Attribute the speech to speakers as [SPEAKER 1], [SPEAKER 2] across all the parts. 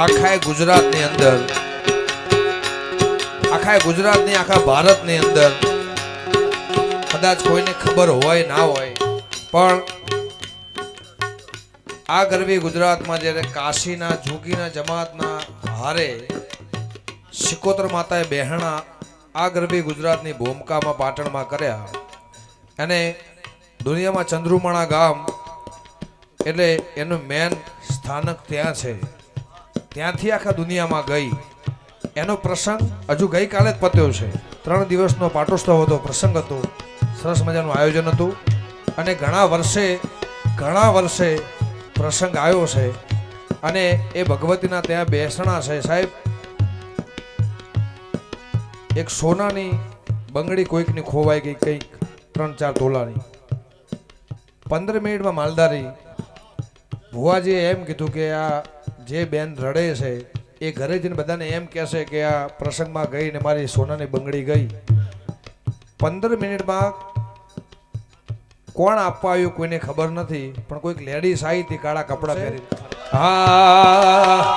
[SPEAKER 1] આખા ગુજરાતની અંદર, આખા ગુજરાતની આખા ભારતની અંદર કદાચ કોઈને ખબર હોય ના હોય, પણ આ ગરવી ગુજરાતમાં જ્યારે કાશીના જોગીના જમાતના હારે શિકોતર માતાએ બહેણા આ ગરવી ગુજરાતની ભૂમિકામાં પાટણમાં કર્યા, અને દુનિયામાં ચંદ્રુમાણા ગામ એટલે એનું મેન સ્થાનક ત્યાં છે, ત્યાંથી આખા દુનિયામાં ગઈ. એનો પ્રસંગ હજુ ગઈકાલે જ પત્યો છે. 3 દિવસનો પાટોત્સવ હતો, પ્રસંગ હતો, સરસ મજાનું આયોજન હતું, અને ઘણા વર્ષે પ્રસંગ આવ્યો છે. અને એ ભગવતીના ત્યાં બેસણા છે સાહેબ. એક સોનાની બંગડી કોઈકની ખોવાઈ ગઈ, કંઈક 3-4 તોલાની. 15 મિનિટમાં માલધારી ભુવાજીએ એમ કીધું કે આ જે બેન રડે છે એ ઘરે જઈને બધાને એમ કહેશે કે આ પ્રસંગમાં ગઈ ને મારી સોનાની બંગડી ગઈ. 15 મિનિટમાં કોણ આપવા આવ્યું કોઈને ખબર નથી, પણ કોઈક લેડીઝ આવી હતી કાળા કપડા પહેરી. હા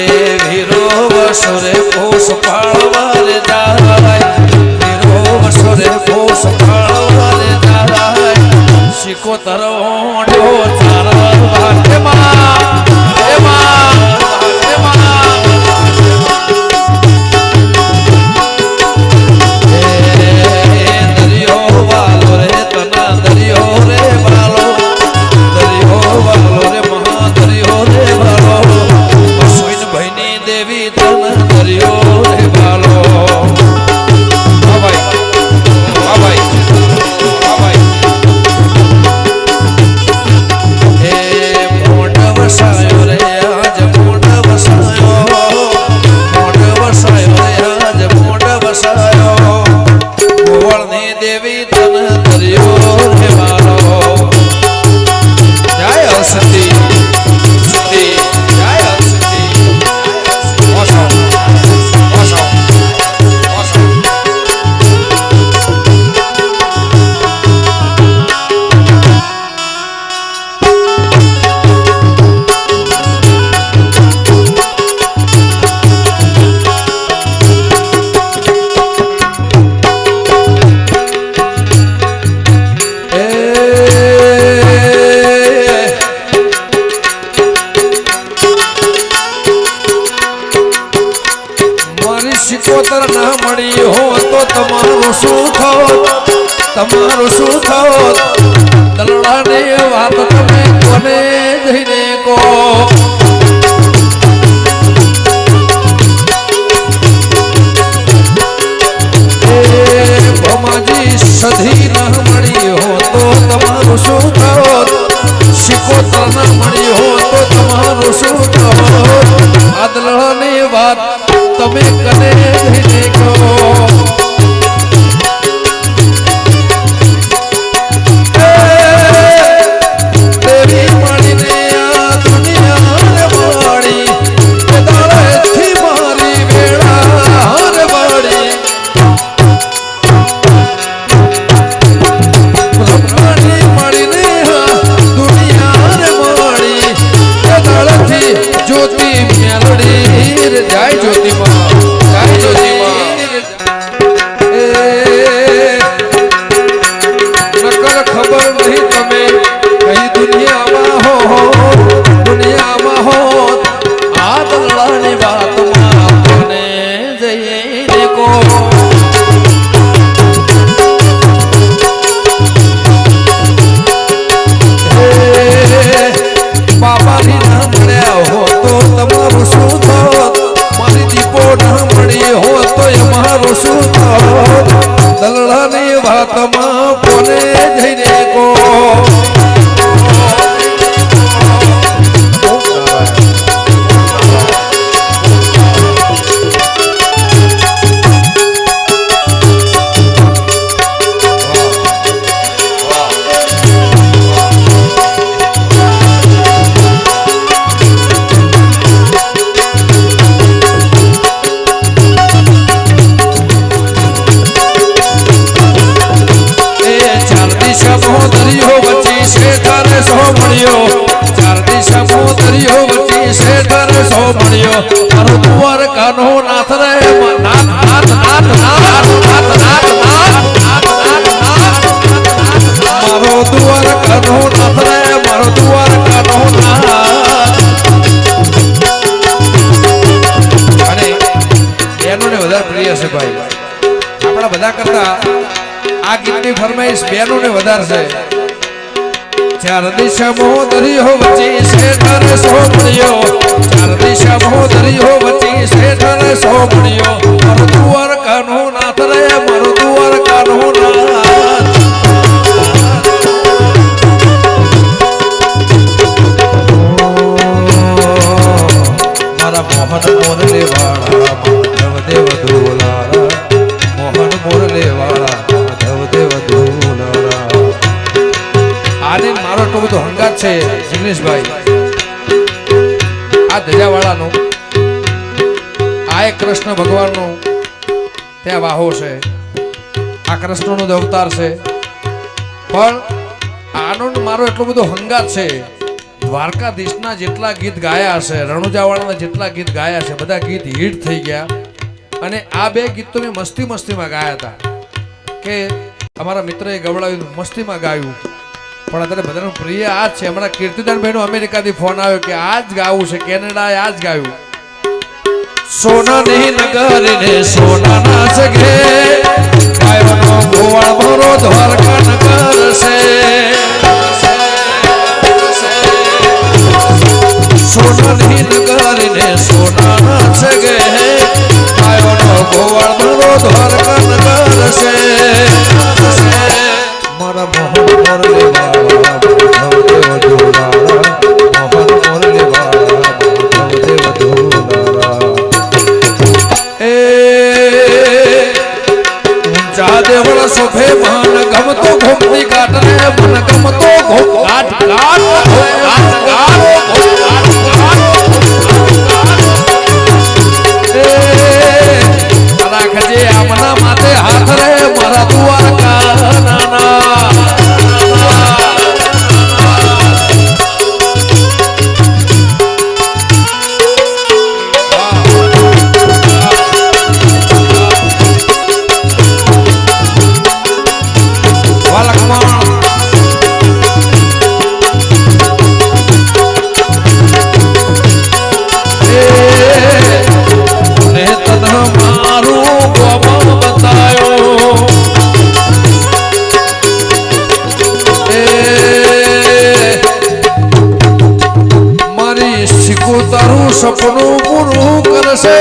[SPEAKER 1] એ વીરો વસરે પોષ પાળવારે જાય, વીરો વસરે પોષ પાળવારે જાય, શિકોતર ઓઢો ચારવા શિકોતર ના મળી હો તો તમારું શું થાત, તમારું શું થાત? દલડાની વાત તમે કોને જઈને કહો? ભમાજી સધી ના મળી હો તો તમારું શું થાત? શિકોતર ના મળી હો તો તમારું શું થાત? આ દલડાની વાત તમે કને જઈને કહો? દેવી મળીને આ દુનિયા વાળી દાડેથી મારી વેળા વાળી, બ્રહ્માણી મળીને આ દુનિયા વાળી દાડેથી જ્યોતિ મેલડી જાય, જ્યોતિમાં જાય, જ્યોતિમાં નકર ખબર નહીં તમે કઈ દુનિયામાં હો, દુનિયામાં હો. આ દલડાની વાતમાં કોને જઈને કહો? બાબાની ના મળ્યા હો તો તમારું શું થાત? મારી દીપો ના મળી હો તો અમારું શું થાત? દલડાની વાતમાં કોને જઈને કહો? દરિયો વચ્ચે છે તારે સો મળ્યો, 4 સો મળ્યો મારો દ્વારકાનો નાથ રે નાથ નાથ નાથ નાથ નાથ નાથ મારો દ્વારકાનો નાથ રે મારો દ્વારકાનો નાથ. અને બહેનોને વધારે પ્રિય છે ભાઈ, આપણા બધા કરતા આ ગીતની ફરમાઈશ બહેનોને વધારે છે. ચાર દિશા દરિયો વચ્ચે શેઠર સો મળ્યો, ચાર દિશા દરિયો વચ્ચે શેઠર સો મળ્યો મારો દ્વારકાનો નાથ રે મારો દ્વારકાનો નાથ. મારા મોહન મોરલે વાળા માધવ દેવ દોલારા, મોહન મોરલે વાળા માધવ દેવ દોલારા. આને મારો એટલો બધો હંગાત છે જિગ્નેશભાઈ, આ ધજાવાળાનો આ એક કૃષ્ણ ભગવાનનો ત્યાં વાહો છે, આ કૃષ્ણનો જ અવતાર છે. પણ આનો મારો એટલો બધો હંગાત છે, દ્વારકાધીશના જેટલા ગીત ગાયા હશે, રણુજાવાળાના જેટલા ગીત ગાયા છે બધા ગીત હિટ થઈ ગયા. અને આ બે ગીત તો મેં મસ્તી મસ્તીમાં ગાયા હતા કે અમારા મિત્રએ ગવડાવ્યું, મસ્તીમાં ગાયું. પણ અત્યારે બધાનું પ્રિય આ જ છે. હમણાં કીર્તિદાનભાઈનો અમેરિકાથી ફોન આવ્યો કે આ જ ગાવું છે, કેનેડાએ આ જ ગાયું. સોનાની નગરીને સોનાના જગે ગાયોનો ગોવાળ ભરો દ્વારકા નગર છે. સોનાની નગરીને સોનાના જગે ગાયોનો ગોવાળ ભરો દ્વારકા નગર છે. મારા મોહન મોરલે વાળા માધવ દેવ દોલારા, મોહન મોરલે વાળા માધવ દેવ દોલારા. એ ઊંચા દેવળ શોભે મન ગમતો ઘોમતી કાટ રે મન ગમતો ઘોમ કાટ કાટ કાટ કાટ. એ રાખજે આમના માથે હાથ રે મારા દ્વારકા નાના. તારું સપનું પૂરું કરશે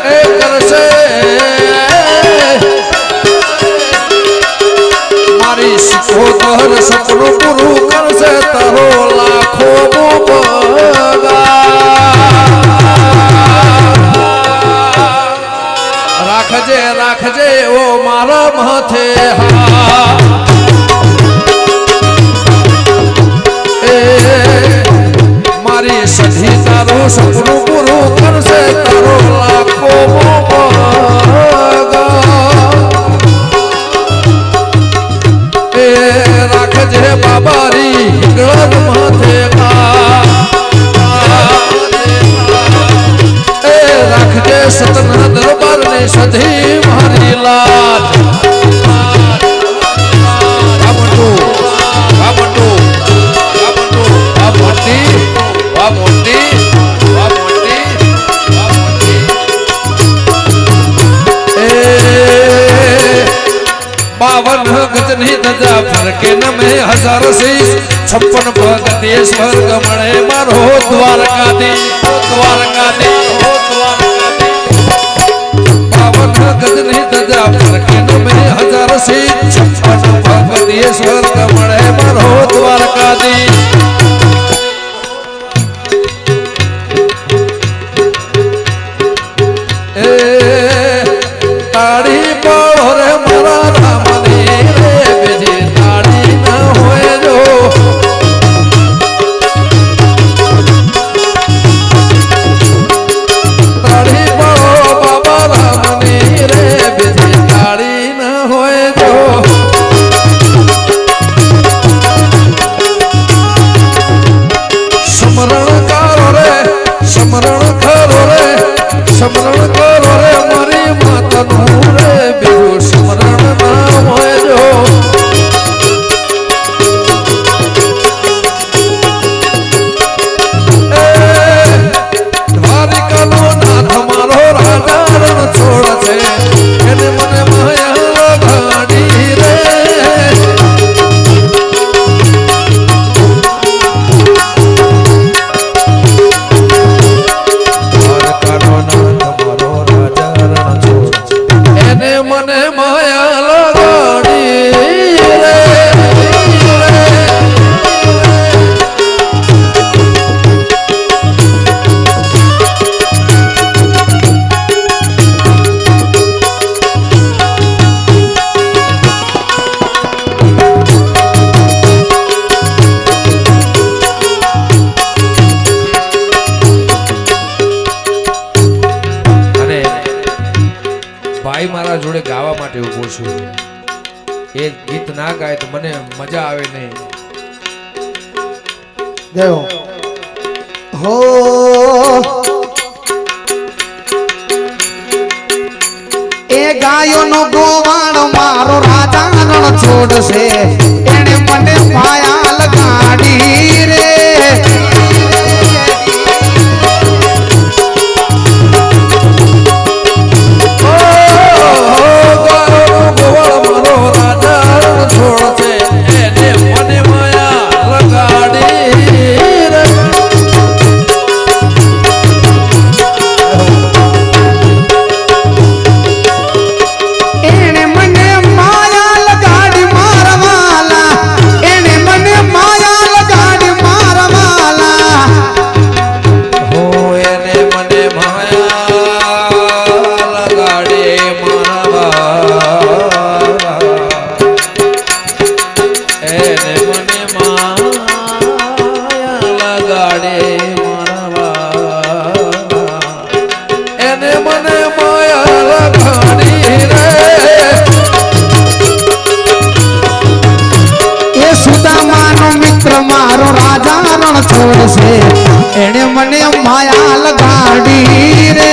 [SPEAKER 1] એ કરશે. મારી શિકોતર સપનું પૂરું કરશે તારો લાખો રાખજે રાખજે ઓ મારા માથે હા. મારી સધી તારું સપનું પૂરું કરશે તારો લાખો એ રાખજે બાબારી હિંગળન માથે એ રાખજે સતના દરબાર ને સધી મારી લાજ. बावन गजनी दजा फरके न में हजार शीश 56 भगतेश्वर गमणे मारो द्वारकाधीश बावन गजनी दजा फरके न में हजार शीश 56 भगतेश्वर गमणे मारो द्वारकाधीश. ताड़ी पड़ो रे मारा रामनी रे बेजी ताड़ी न होए जो ताड़ी पड़ो बाबा रामनी रे बेजी ताड़ी न होए जो એવું પૂછ્યું એ ગીત ના ગાય તો મને મજા આવે નહીં
[SPEAKER 2] ગયો હો એ ગાયો નો ગોવાળ મારો રાજા રણ છોડશે એને મને માયા લગાડી રે છોડશે એને મને માયા લગાડી રે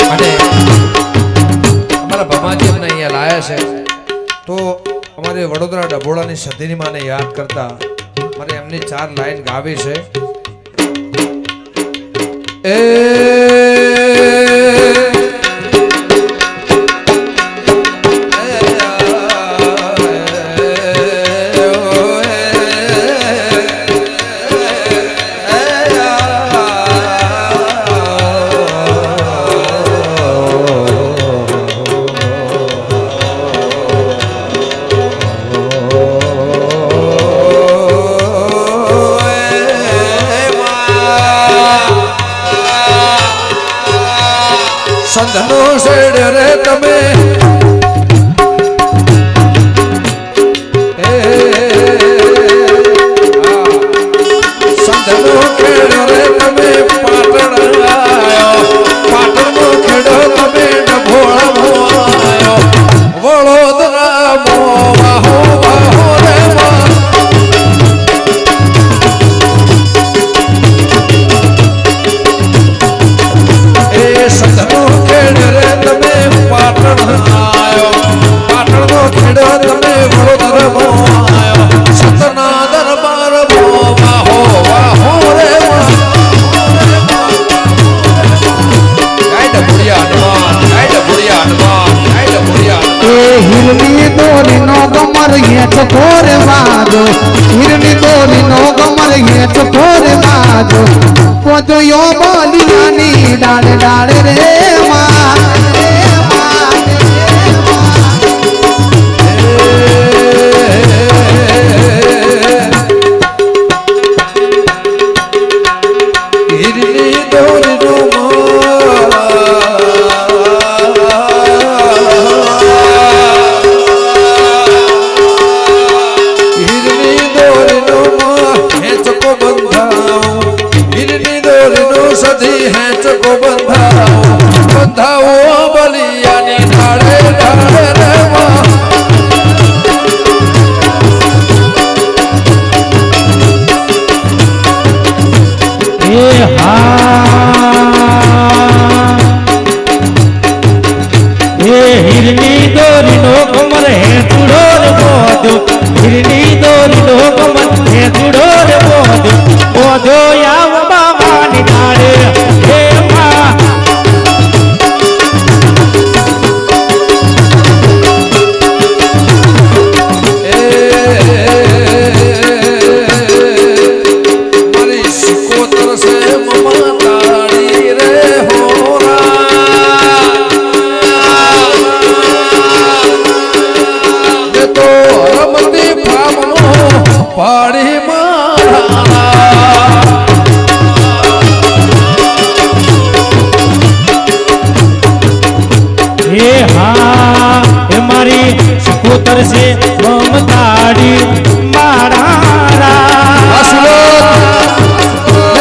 [SPEAKER 1] અને અમારા ભમાજી અમને અહીંયા લાયા છે તો અમારે વડોદરા ડભોળાની સતીની માને યાદ કરતા મારે એમની 4 લાઈન ગાવી છે એ સંધનો શેડ રે તમે સંધનો ખેડ રે તમે પાટણ આયો પાટણનો ખેડો તમે ડભોળા આયો વડોદરા મો વાહો વાહો રે સંધનો ખેડ રે તમે પાટણ આયો પાટણનો ખેડ તમે વડોદરામાં આયો સતના દરબાર મો વાહો વાહો રે ગાઈડ ભુડિયા
[SPEAKER 2] એ હિરની દોરી નો ગમર હેઠ કોરે વાજો હિરની દોરી નો ગમર હેઠ કોરે વાજો પોદયો બોલિયાની ડાળે ડાળે રે માં
[SPEAKER 1] હિરની દોરી નો સધી હેચ કો બંધાઓ બલિયાની ઢાળે ઢાળે રેવા
[SPEAKER 2] એ હા એ હિરની દોરી નો કમર હે ચૂડો રે બોધો હિરની દોરી નો કમર હે ચૂડો રે બોધો બોધો આવ બાવાની ડાળે હે માં
[SPEAKER 1] મારી સિકોતર સે મમા તાળી રે હોરા ને તો રમતી ફામનો પાડી મારા
[SPEAKER 2] હે હા હે મારી સિકોતર સે મમતાડી મારા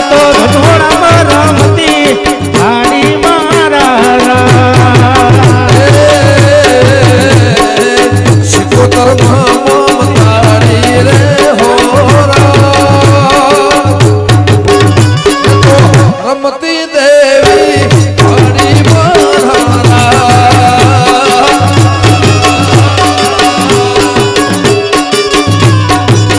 [SPEAKER 2] તો ઘોડા રમતી આડી મારા
[SPEAKER 1] ધર્મ